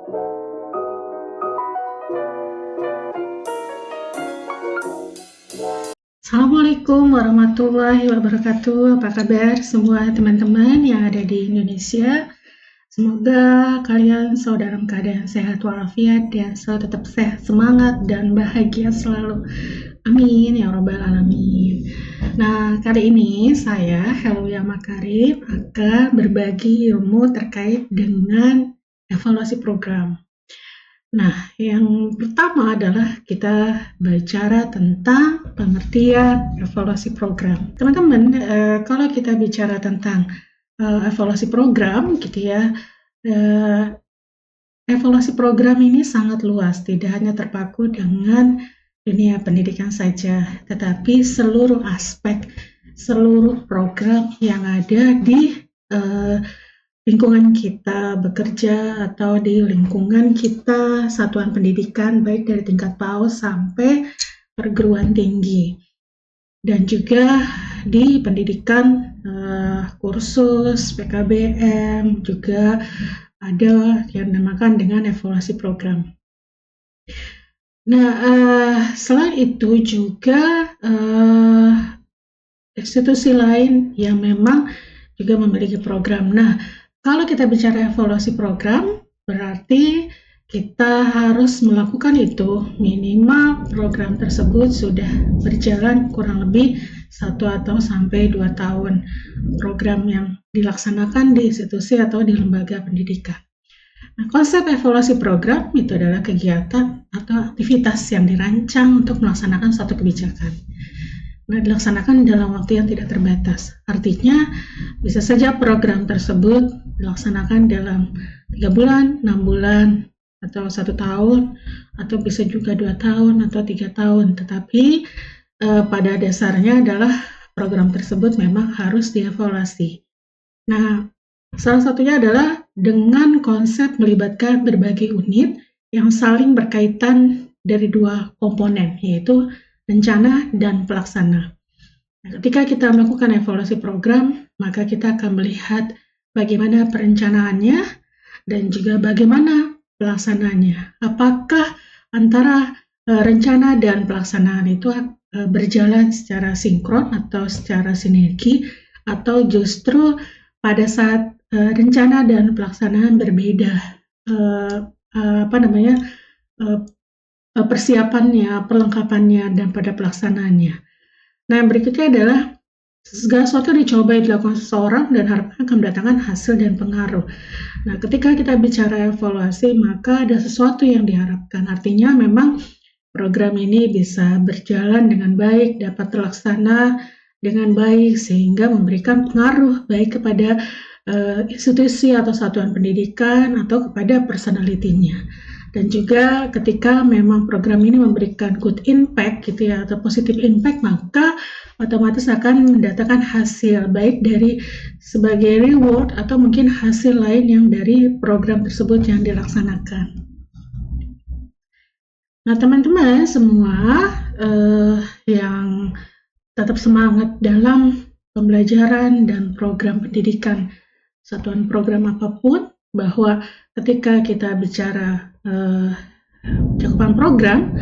Assalamualaikum warahmatullahi wabarakatuh. Apa kabar semua teman-teman yang ada di Indonesia? Semoga kalian selalu dalam keadaan sehat walafiat dan selalu tetap sehat, semangat, dan bahagia selalu. Amin ya rabbal alamin. Nah, kali ini saya, Helwia Makarim, akan berbagi ilmu terkait dengan evaluasi program. Nah, yang pertama adalah kita bicara tentang pengertian evaluasi program. Teman-teman, kalau kita bicara tentang evaluasi program, gitu ya, evaluasi program ini sangat luas, tidak hanya terpaku dengan dunia pendidikan saja, tetapi seluruh aspek, seluruh program yang ada di lingkungan kita bekerja atau di lingkungan kita satuan pendidikan baik dari tingkat PAUD sampai perguruan tinggi, dan juga di pendidikan kursus PKBM juga ada yang dinamakan dengan evaluasi program. Nah, selain itu juga institusi lain yang memang juga memiliki program. Nah, kalau kita bicara evaluasi program, berarti kita harus melakukan itu minimal program tersebut sudah berjalan kurang lebih 1 atau sampai 2 tahun program yang dilaksanakan di institusi atau di lembaga pendidikan. Nah, konsep evaluasi program itu adalah kegiatan atau aktivitas yang dirancang untuk melaksanakan suatu kebijakan. Nah, dilaksanakan dalam waktu yang tidak terbatas. Artinya, bisa saja program tersebut dilaksanakan dalam 3 bulan, 6 bulan, atau 1 tahun, atau bisa juga 2 tahun atau 3 tahun. Tetapi pada dasarnya adalah program tersebut memang harus dievaluasi. Nah, salah satunya adalah dengan konsep melibatkan berbagai unit yang saling berkaitan dari 2 komponen, yaitu rencana dan pelaksana. Nah, ketika kita melakukan evaluasi program, maka kita akan melihat bagaimana perencanaannya dan juga bagaimana pelaksanaannya. Apakah antara rencana dan pelaksanaan itu berjalan secara sinkron atau secara sinergi, atau justru pada saat rencana dan pelaksanaan berbeda persiapannya, perlengkapannya, dan pada pelaksanaannya. Nah, yang berikutnya adalah segala sesuatu dicoba dilakukan seseorang dan harapan akan mendatangkan hasil dan pengaruh. Nah, ketika kita bicara evaluasi, maka ada sesuatu yang diharapkan. Artinya memang program ini bisa berjalan dengan baik, dapat terlaksana dengan baik, sehingga memberikan pengaruh baik kepada institusi atau satuan pendidikan atau kepada personalitinya. Dan juga ketika memang program ini memberikan good impact gitu ya, atau positive impact, maka otomatis akan mendatangkan hasil baik dari sebagai reward atau mungkin hasil lain yang dari program tersebut yang dilaksanakan. Nah, teman-teman semua yang tetap semangat dalam pembelajaran dan program pendidikan satuan program apapun, bahwa ketika kita bicara cakupan program,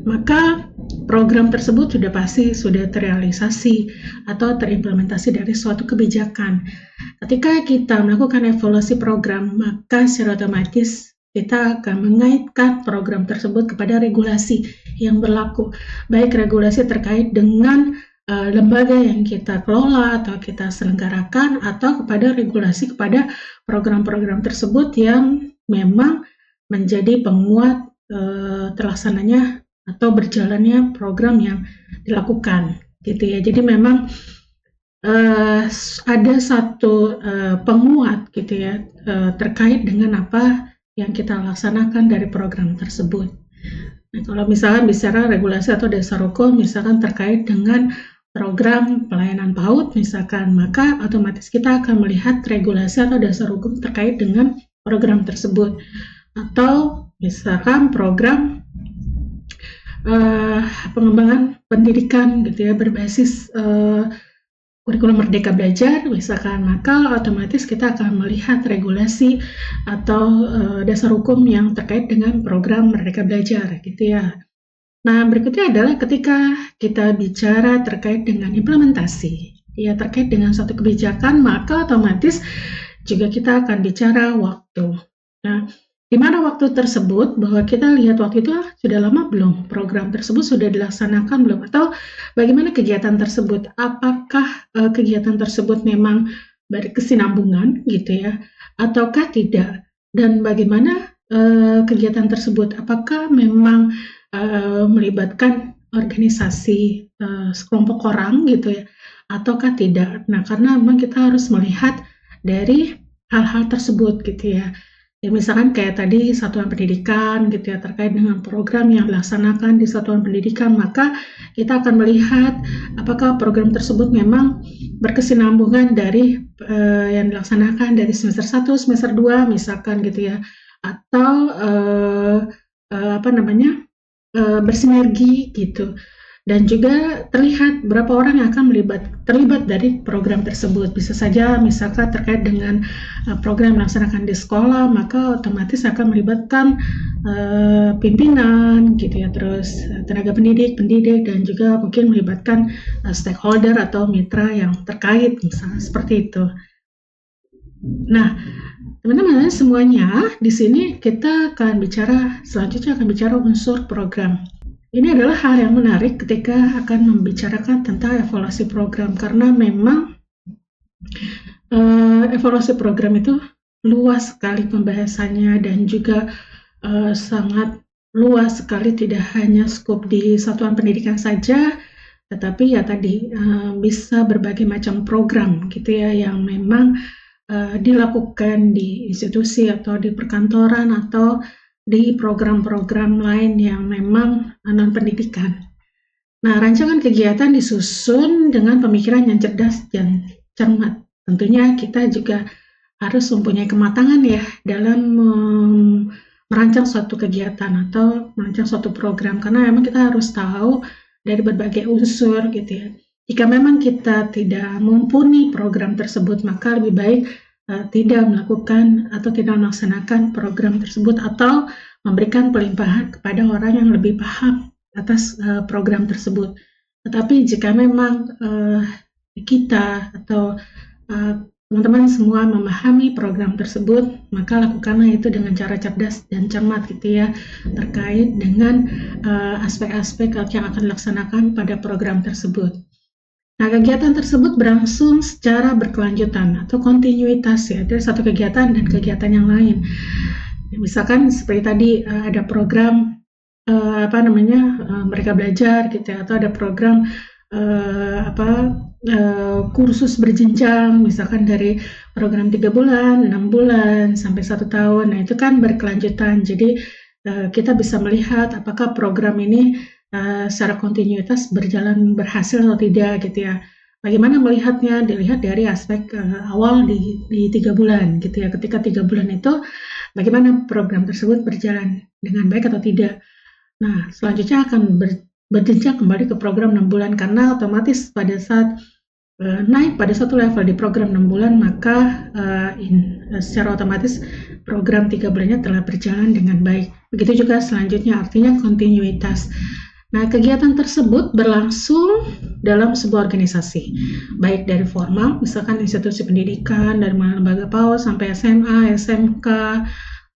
maka program tersebut sudah pasti sudah terrealisasi atau terimplementasi dari suatu kebijakan. Ketika kita melakukan evaluasi program, maka secara otomatis kita akan mengaitkan program tersebut kepada regulasi yang berlaku, baik regulasi terkait dengan lembaga yang kita kelola atau kita selenggarakan, atau kepada regulasi kepada program-program tersebut yang memang menjadi penguat terlaksananya atau berjalannya program yang dilakukan, gitu ya. Jadi memang ada satu penguat, gitu ya, terkait dengan apa yang kita laksanakan dari program tersebut. Nah, kalau misalnya bicara regulasi atau dasar hukum, misalkan terkait dengan program pelayanan PAUD misalkan, maka otomatis kita akan melihat regulasi atau dasar hukum terkait dengan program tersebut. Atau misalkan program pengembangan pendidikan gitu ya, berbasis kurikulum Merdeka Belajar misalkan, maka otomatis kita akan melihat regulasi atau dasar hukum yang terkait dengan program Merdeka Belajar gitu ya. Nah, berikutnya adalah ketika kita bicara terkait dengan implementasi, ya terkait dengan suatu kebijakan, maka otomatis juga kita akan bicara waktu. Nah, di mana waktu tersebut bahwa kita lihat waktu itu sudah lama belum, program tersebut sudah dilaksanakan belum, atau bagaimana kegiatan tersebut, apakah kegiatan tersebut memang berkesinambungan gitu ya, ataukah tidak, dan bagaimana kegiatan tersebut, apakah memang melibatkan organisasi sekelompok orang gitu ya, ataukah tidak. Nah, karena memang kita harus melihat dari hal-hal tersebut gitu ya. Ya misalkan kayak tadi satuan pendidikan gitu ya, terkait dengan program yang dilaksanakan di satuan pendidikan, maka kita akan melihat apakah program tersebut memang berkesinambungan dari yang dilaksanakan dari semester 1, semester 2 misalkan gitu ya, atau bersinergi gitu. Dan juga terlihat berapa orang yang akan terlibat dari program tersebut. Bisa saja misalkan terkait dengan program yang dilaksanakan di sekolah, maka otomatis akan melibatkan pimpinan gitu ya, terus tenaga pendidik, dan juga mungkin melibatkan stakeholder atau mitra yang terkait, misalnya seperti itu. Nah, teman-teman semuanya, di sini kita selanjutnya akan bicara unsur program. Ini adalah hal yang menarik ketika akan membicarakan tentang evaluasi program, karena memang evaluasi program itu luas sekali pembahasannya dan juga sangat luas sekali, tidak hanya skop di satuan pendidikan saja, tetapi ya tadi bisa berbagai macam program gitu ya, yang memang dilakukan di institusi atau di perkantoran atau di program-program lain yang memang non-pendidikan. Nah, rancangan kegiatan disusun dengan pemikiran yang cerdas dan cermat. Tentunya kita juga harus mempunyai kematangan ya dalam merancang suatu kegiatan atau merancang suatu program, karena memang kita harus tahu dari berbagai unsur gitu ya. Jika memang kita tidak mumpuni program tersebut, maka lebih baik tidak melakukan atau tidak melaksanakan program tersebut, atau memberikan pelimpahan kepada orang yang lebih paham atas program tersebut. Tetapi jika memang kita atau teman-teman semua memahami program tersebut, maka lakukanlah itu dengan cara cerdas dan cermat gitu ya, terkait dengan aspek-aspek yang akan dilaksanakan pada program tersebut. Nah, kegiatan tersebut berlangsung secara berkelanjutan atau kontinuitas ya, dari satu kegiatan dan kegiatan yang lain. Misalkan seperti tadi ada program Merdeka Belajar gitu ya, atau ada program kursus berjenjang, misalkan dari program 3 bulan, 6 bulan, sampai 1 tahun. Nah, itu kan berkelanjutan. Jadi kita bisa melihat apakah program ini secara kontinuitas berhasil atau tidak gitu ya. Bagaimana melihatnya? Dilihat dari aspek awal di 3 bulan gitu ya. Ketika 3 bulan itu bagaimana program tersebut berjalan dengan baik atau tidak. Nah, selanjutnya akan berjenjang kembali ke program 6 bulan, karena otomatis pada saat naik pada satu level di program 6 bulan, maka secara otomatis program 3 bulannya telah berjalan dengan baik. Begitu juga selanjutnya, artinya kontinuitas. Nah, kegiatan tersebut berlangsung dalam sebuah organisasi, baik dari formal, misalkan institusi pendidikan, dari mulai lembaga PAUD sampai SMA, SMK,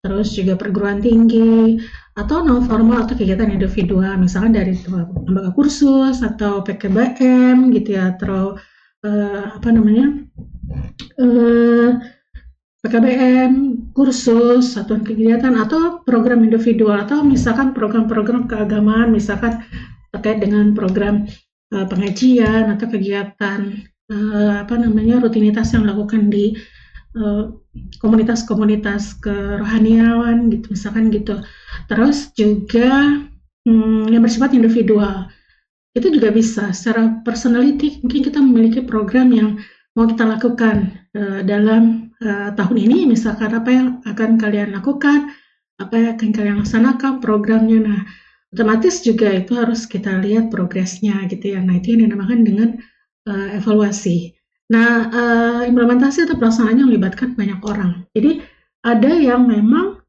terus juga perguruan tinggi, atau non formal atau kegiatan individual, misalkan dari lembaga kursus atau PKBM gitu ya, atau PKBM, kursus, satuan kegiatan, atau program individual, atau misalkan program-program keagamaan, misalkan terkait dengan program pengajian atau kegiatan rutinitas yang dilakukan di komunitas-komunitas kerohaniawan gitu, misalkan gitu. Terus juga yang bersifat individual, itu juga bisa secara personality. Mungkin kita memiliki program yang mau kita lakukan dalam tahun ini, misalkan apa yang akan kalian lakukan, apa yang akan kalian laksanakan programnya. Nah, otomatis juga itu harus kita lihat progresnya gitu ya. Nah, itu yang dinamakan dengan evaluasi. Nah, implementasi atau pelaksanaannya melibatkan banyak orang. Jadi ada yang memang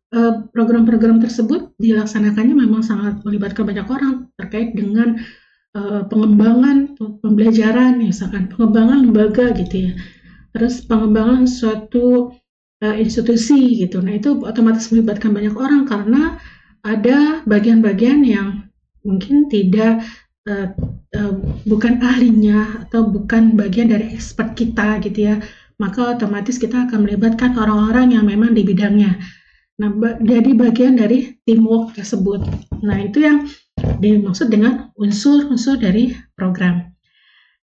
program-program tersebut dilaksanakannya memang sangat melibatkan banyak orang terkait dengan pengembangan pembelajaran, misalkan pengembangan lembaga gitu ya, terus pengembangan suatu institusi gitu. Nah itu otomatis melibatkan banyak orang karena ada bagian-bagian yang mungkin tidak uh, uh, bukan ahlinya atau bukan bagian dari expert kita gitu ya, maka otomatis kita akan melibatkan orang-orang yang memang di bidangnya. Nah, jadi bagian dari teamwork tersebut. Nah, itu yang dimaksud dengan unsur-unsur dari program.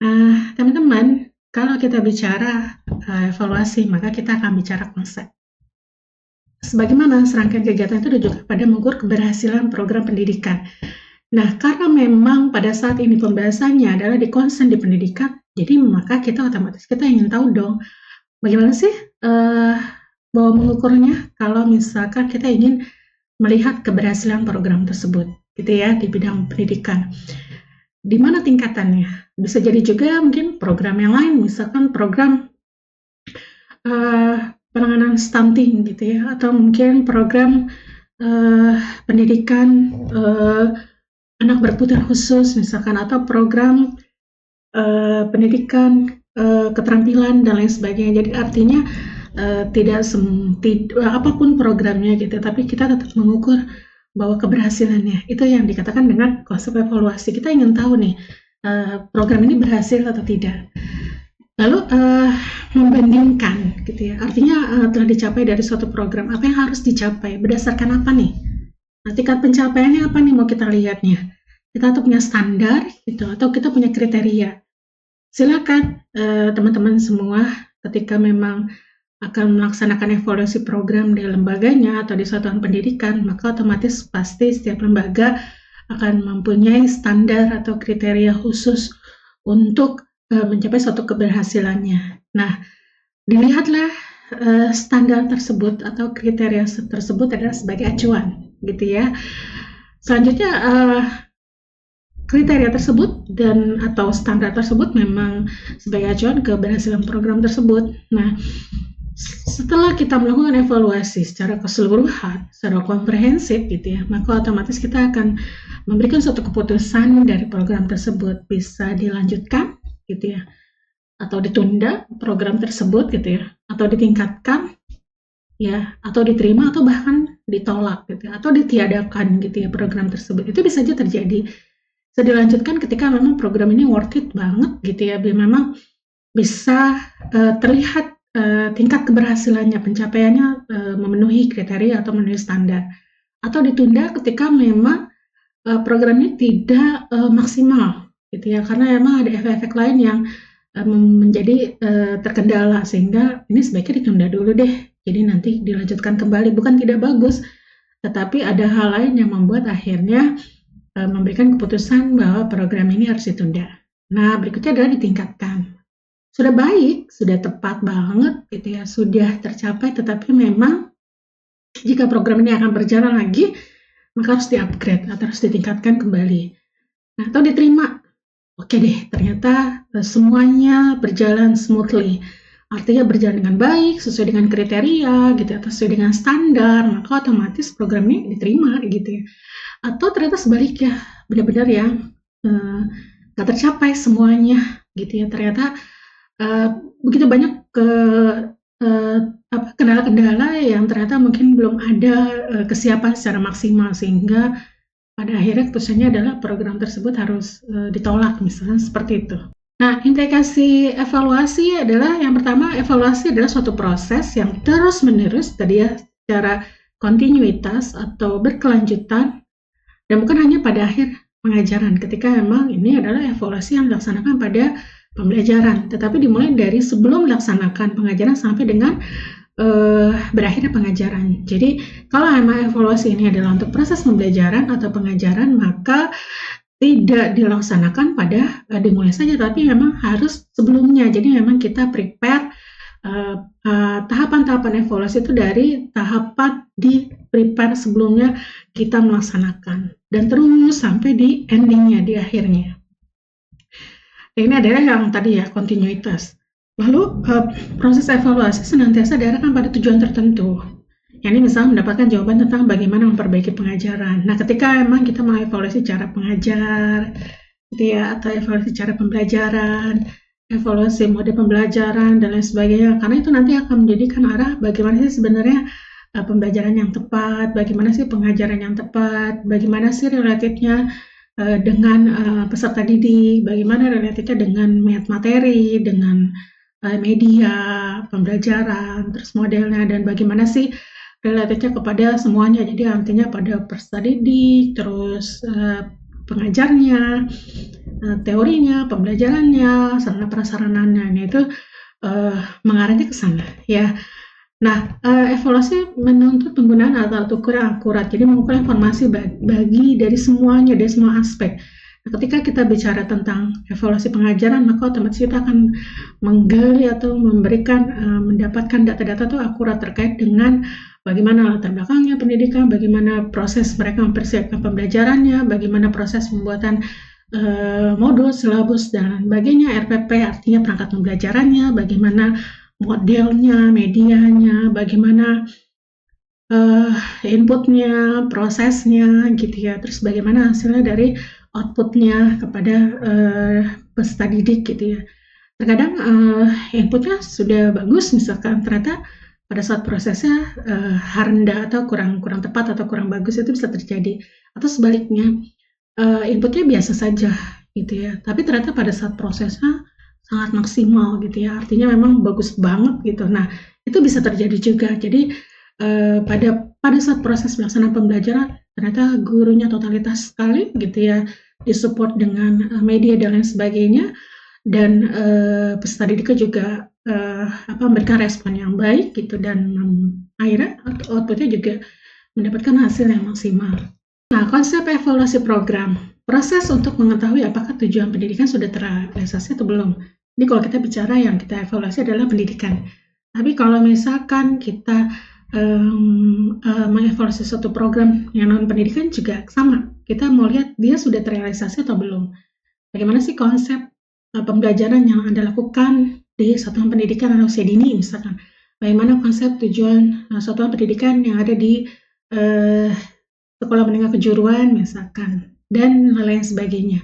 Nah, teman-teman, kalau kita bicara evaluasi, maka kita akan bicara konsep. Sebagaimana serangkaian kegiatan itu juga pada mengukur keberhasilan program pendidikan. Nah, karena memang pada saat ini pembahasannya adalah di konsen di pendidikan, jadi maka kita otomatis kita ingin tahu dong, bagaimana sih bahwa mengukurnya kalau misalkan kita ingin melihat keberhasilan program tersebut, gitu ya, di bidang pendidikan. Di mana tingkatannya? Bisa jadi juga mungkin program yang lain, misalkan program penanganan stunting gitu ya, atau mungkin program pendidikan anak berkebutuhan khusus misalkan, atau program pendidikan keterampilan dan lain sebagainya. Jadi artinya tidak apapun programnya gitu, tapi kita tetap mengukur bahwa keberhasilannya itu yang dikatakan dengan konsep evaluasi. Kita ingin tahu nih program ini berhasil atau tidak. Lalu membandingkan gitu ya, artinya telah dicapai dari suatu program, apa yang harus dicapai, berdasarkan apa nih? Nah, tingkat pencapaiannya apa nih mau kita lihatnya? Kita tuh punya standar gitu, atau kita punya kriteria. Silakan teman-teman semua ketika memang akan melaksanakan evaluasi program di lembaganya atau di satuan pendidikan, maka otomatis pasti setiap lembaga akan mempunyai standar atau kriteria khusus untuk mencapai suatu keberhasilannya. Nah, dilihatlah standar tersebut atau kriteria tersebut adalah sebagai acuan, gitu ya. Selanjutnya kriteria tersebut dan atau standar tersebut memang sebagai acuan keberhasilan program tersebut. Nah, setelah kita melakukan evaluasi secara keseluruhan, secara komprehensif gitu ya, maka otomatis kita akan memberikan suatu keputusan dari program tersebut, bisa dilanjutkan gitu ya, atau ditunda program tersebut gitu ya, atau ditingkatkan ya, atau diterima atau bahkan ditolak gitu ya, atau ditiadakan gitu ya program tersebut. Itu bisa saja terjadi. Bisa dilanjutkan ketika memang program ini worth it banget gitu ya, memang bisa terlihat tingkat keberhasilannya, pencapaiannya memenuhi kriteria atau memenuhi standar, atau ditunda ketika memang program ini tidak maksimal gitu ya, karena memang ada efek-efek lain yang menjadi terkendala, sehingga ini sebaiknya ditunda dulu deh, jadi nanti dilanjutkan kembali. Bukan tidak bagus, tetapi ada hal lain yang membuat akhirnya memberikan keputusan bahwa program ini harus ditunda. Nah, berikutnya adalah ditingkatkan. Sudah baik, sudah tepat banget gitu ya, sudah tercapai, tetapi memang jika program ini akan berjalan lagi, maka harus di-upgrade atau harus ditingkatkan kembali. Nah, atau diterima. Oke deh, ternyata semuanya berjalan smoothly. Artinya berjalan dengan baik, sesuai dengan kriteria gitu, atau sesuai dengan standar, maka otomatis program ini diterima gitu ya. Atau ternyata sebaliknya, benar-benar ya nggak tercapai semuanya gitu ya, ternyata begitu banyak kendala-kendala yang ternyata mungkin belum ada kesiapan secara maksimal, sehingga pada akhirnya keputusannya adalah program tersebut harus ditolak, misalnya seperti itu. Nah, implikasi evaluasi adalah, yang pertama, evaluasi adalah suatu proses yang terus-menerus tadi ya, secara kontinuitas atau berkelanjutan, dan bukan hanya pada akhir pengajaran, ketika memang ini adalah evaluasi yang dilaksanakan pada pembelajaran, tetapi dimulai dari sebelum melaksanakan pengajaran sampai dengan berakhirnya pengajaran. Jadi kalau memang evaluasi ini adalah untuk proses pembelajaran atau pengajaran, maka tidak dilaksanakan pada dimulai saja, tapi memang harus sebelumnya. Jadi memang kita prepare tahapan-tahapan evaluasi itu dari tahapan di prepare sebelumnya kita melaksanakan, dan terus sampai di endingnya, di akhirnya. Ini adalah yang tadi ya, kontinuitas. Lalu proses evaluasi senantiasa diarahkan pada tujuan tertentu. Yang ini misalnya mendapatkan jawaban tentang bagaimana memperbaiki pengajaran. Nah, ketika memang kita mengevaluasi cara pengajar, gitu ya, atau evaluasi cara pembelajaran, evaluasi mode pembelajaran dan lain sebagainya, karena itu nanti akan menjadikan arah bagaimana sih sebenarnya pembelajaran yang tepat, bagaimana sih pengajaran yang tepat, bagaimana sih relatednya dengan peserta didik, bagaimana relatednya dengan materi, dengan media pembelajaran, terus modelnya, dan bagaimana sih relatednya kepada semuanya. Jadi artinya pada peserta didik, terus pengajarnya, teorinya, pembelajarannya, sarana prasarananya. Nah, itu mengarahnya ke sana ya. Nah, evaluasi menuntut penggunaan alat ukur yang akurat. Jadi mengukur informasi bagi dari semuanya, dari semua aspek. Nah, ketika kita bicara tentang evaluasi pengajaran, maka otomatis kita akan menggali atau memberikan, mendapatkan data-data itu akurat terkait dengan bagaimana latar belakangnya pendidikan, bagaimana proses mereka mempersiapkan pembelajarannya, bagaimana proses pembuatan modul, silabus, dan sebagainya, RPP artinya perangkat pembelajarannya, bagaimana modelnya, medianya, bagaimana inputnya, prosesnya, gitu ya. Terus bagaimana hasilnya dari outputnya kepada peserta didik, gitu ya. Terkadang inputnya sudah bagus, misalkan ternyata pada saat prosesnya rendah atau kurang tepat atau kurang bagus, itu bisa terjadi. Atau sebaliknya, inputnya biasa saja, gitu ya. Tapi ternyata pada saat prosesnya sangat maksimal, gitu ya. Artinya memang bagus banget, gitu. Nah, itu bisa terjadi juga. Jadi pada saat proses pelaksanaan pembelajaran, ternyata gurunya totalitas sekali, gitu ya, disupport dengan media dan lain sebagainya, dan peserta didiknya juga memberikan respon yang baik, gitu, dan akhirnya outputnya juga mendapatkan hasil yang maksimal. Nah, konsep evaluasi program, proses untuk mengetahui apakah tujuan pendidikan sudah terrealisasi atau belum. Ini kalau kita bicara yang kita evaluasi adalah pendidikan. Tapi kalau misalkan kita mengevaluasi suatu program yang non pendidikan juga sama. Kita mau lihat dia sudah terrealisasi atau belum. Bagaimana sih konsep pembelajaran yang Anda lakukan di satuan pendidikan atau usia dini misalkan. Bagaimana konsep tujuan satuan pendidikan yang ada di sekolah menengah kejuruan misalkan, dan lain sebagainya.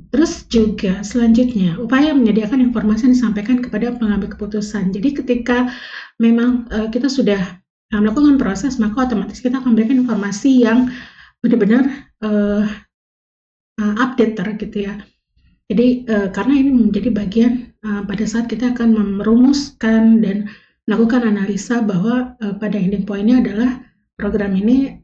Terus juga selanjutnya, upaya menyediakan informasi yang disampaikan kepada pengambil keputusan. Jadi ketika memang kita sudah melakukan proses, maka otomatis kita akan memberikan informasi yang benar-benar update gitu ya. Jadi karena ini menjadi bagian pada saat kita akan merumuskan dan melakukan analisa bahwa pada ending point-nya adalah program ini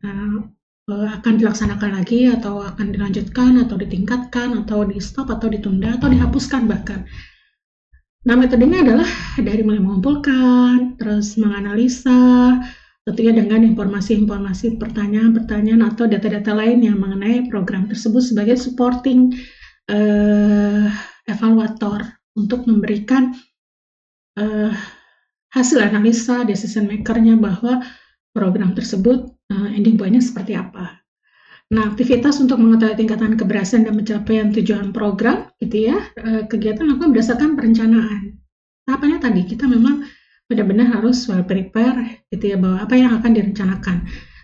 akan dilaksanakan lagi atau akan dilanjutkan atau ditingkatkan atau di stop atau ditunda atau dihapuskan bahkan. Nah, metodenya adalah dari mulai mengumpulkan, terus menganalisa, tentunya dengan informasi-informasi, pertanyaan-pertanyaan atau data-data lain yang mengenai program tersebut sebagai supporting evaluator untuk memberikan hasil analisa decision maker-nya bahwa program tersebut ending point-nya seperti apa. Nah, aktivitas untuk mengetahui tingkatan keberhasilan dan pencapaian tujuan program, gitu ya, kegiatan lakukan berdasarkan perencanaan. Tahapannya tadi, kita memang benar-benar harus well prepare, gitu ya, bahwa apa yang akan direncanakan.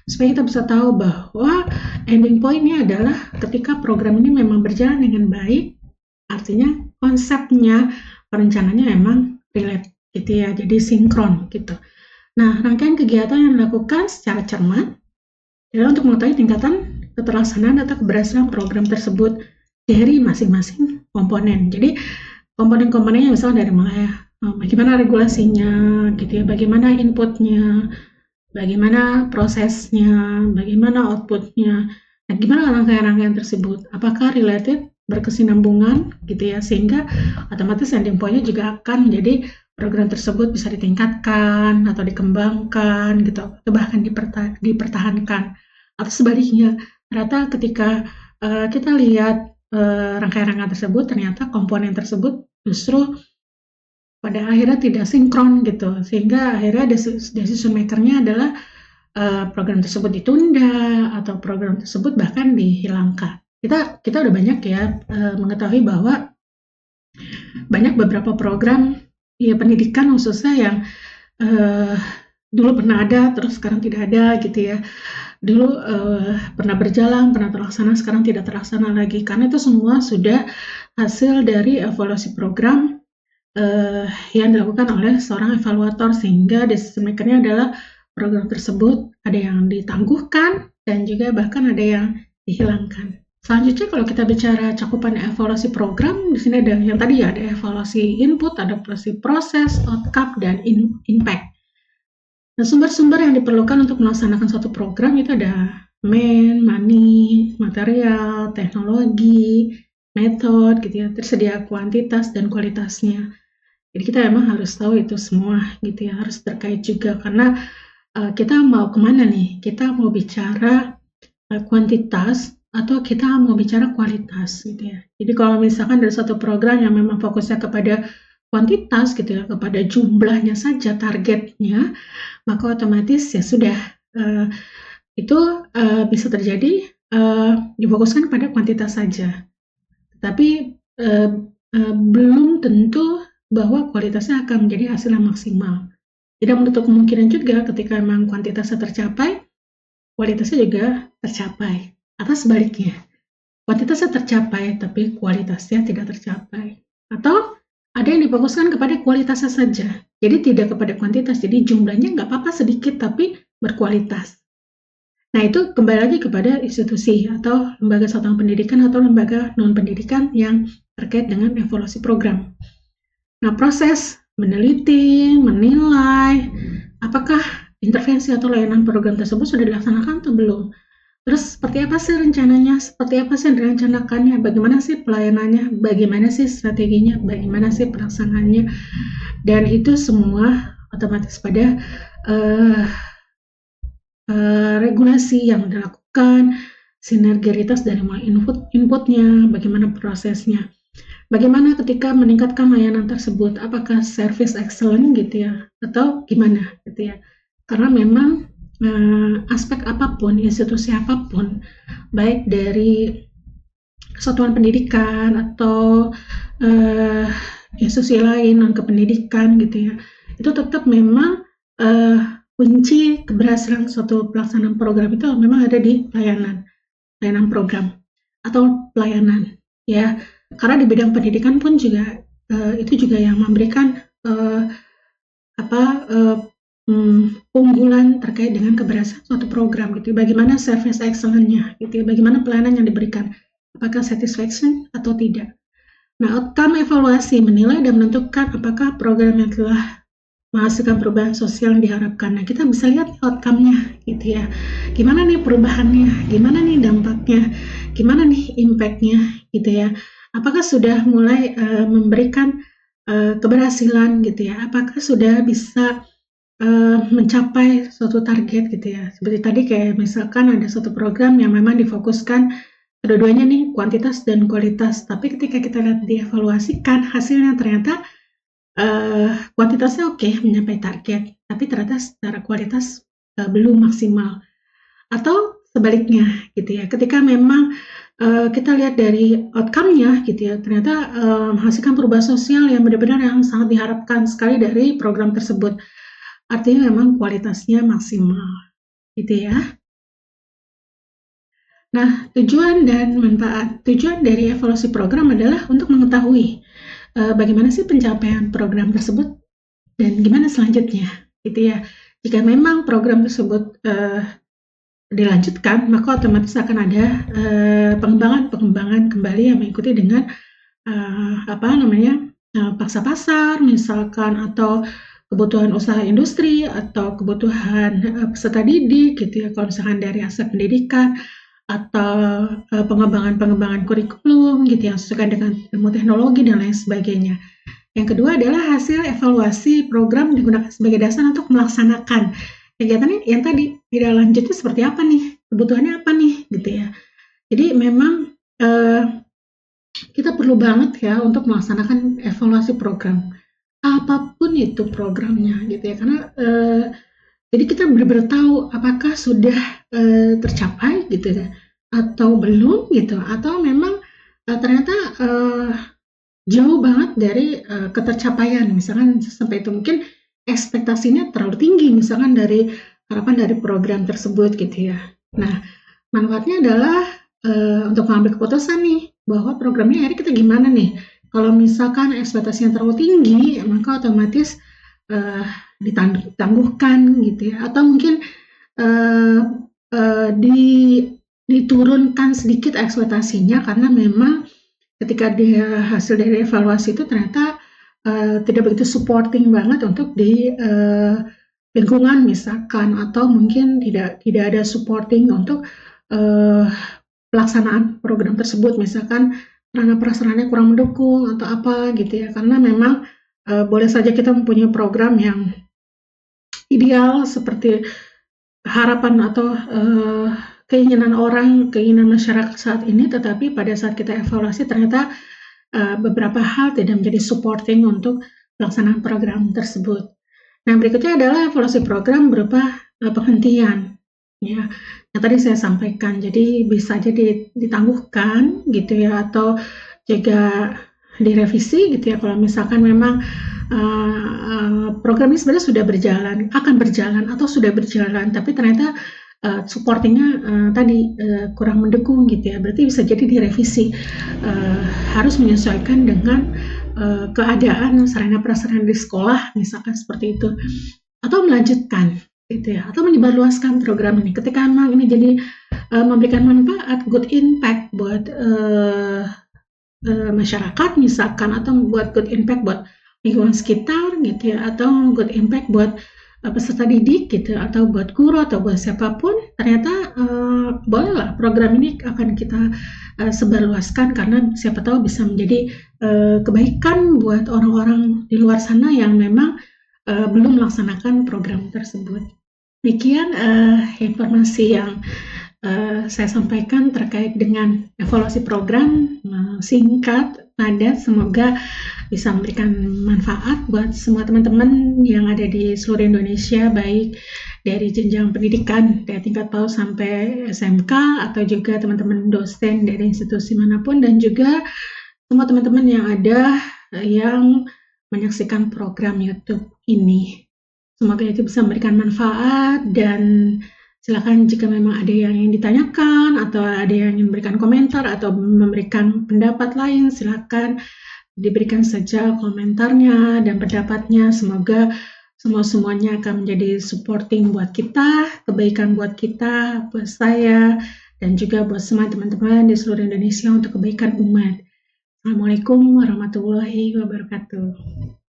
Supaya kita bisa tahu bahwa ending point-nya adalah ketika program ini memang berjalan dengan baik, artinya konsepnya, perencanaannya memang relate, gitu ya, jadi sinkron, gitu. Nah, rangkaian kegiatan yang dilakukan secara cermat adalah untuk mengetahui tingkatan keterlaksanaan atau keberhasilan program tersebut dari masing-masing komponen. Jadi komponen-komponennya misalnya dari mulai bagaimana regulasinya, gitu ya, bagaimana inputnya, bagaimana prosesnya, bagaimana outputnya, nah gimana rangkaian-rangkaian tersebut, apakah related, berkesinambungan, gitu ya, sehingga otomatis ending point-nya juga akan menjadi program tersebut bisa ditingkatkan atau dikembangkan, gitu, atau bahkan dipertahankan. Atau sebaliknya, ternyata ketika kita lihat rangkaian-rangkaian tersebut, ternyata komponen tersebut justru pada akhirnya tidak sinkron, gitu, sehingga akhirnya decision maker-nya adalah program tersebut ditunda atau program tersebut bahkan dihilangkan. Kita udah banyak ya mengetahui bahwa banyak beberapa program ya pendidikan khususnya yang dulu pernah ada, terus sekarang tidak ada gitu ya. Dulu pernah berjalan, pernah terlaksana, sekarang tidak terlaksana lagi. Karena itu semua sudah hasil dari evaluasi program yang dilakukan oleh seorang evaluator, sehingga decision maker-nya adalah program tersebut ada yang ditangguhkan dan juga bahkan ada yang dihilangkan. Selanjutnya kalau kita bicara cakupan evaluasi program, di sini ada yang tadi ya, ada evaluasi input, ada evaluasi proses, outcome, dan impact. Nah, sumber-sumber yang diperlukan untuk melaksanakan suatu program itu ada money, material, teknologi, metode, gitu ya, tersedia kuantitas dan kualitasnya. Jadi kita emang harus tahu itu semua, gitu ya, harus terkait juga karena kita mau kemana nih? Kita mau bicara kuantitas atau kita mau bicara kualitas, gitu ya. Jadi kalau misalkan dari suatu program yang memang fokusnya kepada kuantitas, gitu ya, kepada jumlahnya saja, targetnya, maka otomatis ya sudah itu bisa terjadi difokuskan pada kuantitas saja. Tapi belum tentu bahwa kualitasnya akan menjadi hasil yang maksimal. Tidak menutup kemungkinan juga ketika memang kuantitasnya tercapai, kualitasnya juga tercapai. Atau sebaliknya, kuantitasnya tercapai tapi kualitasnya tidak tercapai. Atau ada yang difokuskan kepada kualitasnya saja, jadi tidak kepada kuantitas, jadi jumlahnya nggak apa-apa sedikit tapi berkualitas. Nah itu kembali lagi kepada institusi atau lembaga satuan pendidikan atau lembaga non-pendidikan yang terkait dengan evaluasi program. Nah proses meneliti, menilai, apakah intervensi atau layanan program tersebut sudah dilaksanakan atau belum. Terus seperti apa sih rencananya, seperti apa sih direncanakannya, bagaimana sih pelayanannya, bagaimana sih strateginya, bagaimana sih pelaksanaannya, dan itu semua otomatis pada regulasi yang dilakukan, sinergitas dari mulai inputnya, bagaimana prosesnya. Bagaimana ketika meningkatkan layanan tersebut, apakah service excellent gitu ya, atau gimana gitu ya. Karena memang aspek apapun, institusi apapun, baik dari satuan pendidikan atau institusi lain non kependidikan gitu ya, itu tetap memang kunci keberhasilan suatu pelaksanaan program itu memang ada di layanan program atau pelayanan ya. Karena di bidang pendidikan pun juga itu juga yang memberikan unggulan terkait dengan keberhasilan suatu program gitu. Bagaimana service excellence-nya gitu, bagaimana pelayanan yang diberikan, apakah satisfaction atau tidak. Nah, outcome evaluasi menilai dan menentukan apakah program yang telah menghasilkan perubahan sosial yang diharapkan. Nah, kita bisa lihat outcome-nya gitu ya. Gimana nih perubahannya, gimana nih dampaknya, gimana nih impact-nya gitu ya. Apakah sudah mulai memberikan keberhasilan gitu ya, apakah sudah bisa mencapai suatu target gitu ya. Seperti tadi kayak misalkan ada suatu program yang memang difokuskan kedua-duanya nih kuantitas dan kualitas, tapi ketika kita lihat dievaluasikan hasilnya ternyata kuantitasnya oke, mencapai target, tapi ternyata secara kualitas belum maksimal. Atau sebaliknya gitu ya, ketika memang kita lihat dari outcome-nya gitu ya, ternyata menghasilkan perubahan sosial yang benar-benar yang sangat diharapkan sekali dari program tersebut. Artinya memang kualitasnya maksimal gitu ya. Nah, tujuan dan manfaat. Tujuan dari evaluasi program adalah untuk mengetahui bagaimana sih pencapaian program tersebut dan gimana selanjutnya gitu ya. Jika memang program tersebut dilanjutkan, maka otomatis akan ada pengembangan kembali yang mengikuti dengan pangsa pasar misalkan, atau kebutuhan usaha industri atau kebutuhan peserta didik gitu ya, kalau misalkan dari aspek pendidikan atau pengembangan kurikulum gitu yang sesuai dengan ilmu teknologi dan lain sebagainya. Yang kedua adalah hasil evaluasi program digunakan sebagai dasar untuk melaksanakan kegiatannya yang tadi tidak lanjutnya seperti apa nih, kebutuhannya apa nih gitu ya. Jadi memang kita perlu banget ya untuk melaksanakan evaluasi program apapun itu programnya gitu ya, karena jadi kita benar-benar tahu apakah sudah tercapai gitu ya atau belum gitu, atau memang ternyata jauh banget dari ketercapaian. Misalkan sampai itu mungkin ekspektasinya terlalu tinggi, misalkan dari harapan dari program tersebut gitu ya. Nah, manfaatnya adalah untuk mengambil keputusan nih bahwa programnya akhirnya kita gimana nih. Kalau misalkan ekspektasinya terlalu tinggi, maka otomatis uh, ditangguhkan gitu ya, atau mungkin uh, di diturunkan sedikit ekspektasinya karena memang ketika dia hasil dari evaluasi itu ternyata tidak begitu supporting banget untuk di lingkungan misalkan, atau mungkin tidak ada supporting untuk uh, pelaksanaan program tersebut, misalkan sarana prasarannya kurang mendukung atau apa gitu ya, karena memang boleh saja kita mempunyai program yang ideal seperti harapan atau keinginan orang, keinginan masyarakat saat ini, tetapi pada saat kita evaluasi ternyata beberapa hal tidak menjadi supporting untuk pelaksanaan program tersebut. Nah, berikutnya adalah evaluasi program berupa penghentian, ya. Yang tadi saya sampaikan, jadi bisa jadi ditangguhkan gitu ya, atau juga direvisi gitu ya. Kalau misalkan memang program ini sebenarnya sudah berjalan, akan berjalan atau sudah berjalan, tapi ternyata supportingnya tadi kurang mendukung gitu ya, berarti bisa jadi direvisi, harus menyesuaikan dengan keadaan sarana prasarana di sekolah misalkan seperti itu, atau melanjutkan gitu ya, atau menyebarluaskan program ini ketika memang ini jadi memberikan manfaat, good impact buat masyarakat misalkan, atau membuat good impact buat lingkungan sekitar gitu ya, atau good impact buat peserta didik gitu, atau buat guru atau buat siapapun, ternyata bolehlah program ini akan kita sebarluaskan, karena siapa tahu bisa menjadi kebaikan buat orang-orang di luar sana yang memang belum melaksanakan program tersebut. Demikian informasi yang saya sampaikan terkait dengan evaluasi program, singkat, padat, semoga bisa memberikan manfaat buat semua teman-teman yang ada di seluruh Indonesia, baik dari jenjang pendidikan dari tingkat PAUD sampai SMK, atau juga teman-teman dosen dari institusi manapun, dan juga semua teman-teman yang ada yang menyaksikan program YouTube ini. Semoga itu bisa memberikan manfaat, dan silakan jika memang ada yang ingin ditanyakan atau ada yang ingin memberikan komentar atau memberikan pendapat lain, silakan diberikan saja komentarnya dan pendapatnya. Semoga semuanya akan menjadi supporting buat kita, kebaikan buat kita, buat saya, dan juga buat semua teman-teman di seluruh Indonesia untuk kebaikan umat. Assalamualaikum warahmatullahi wabarakatuh.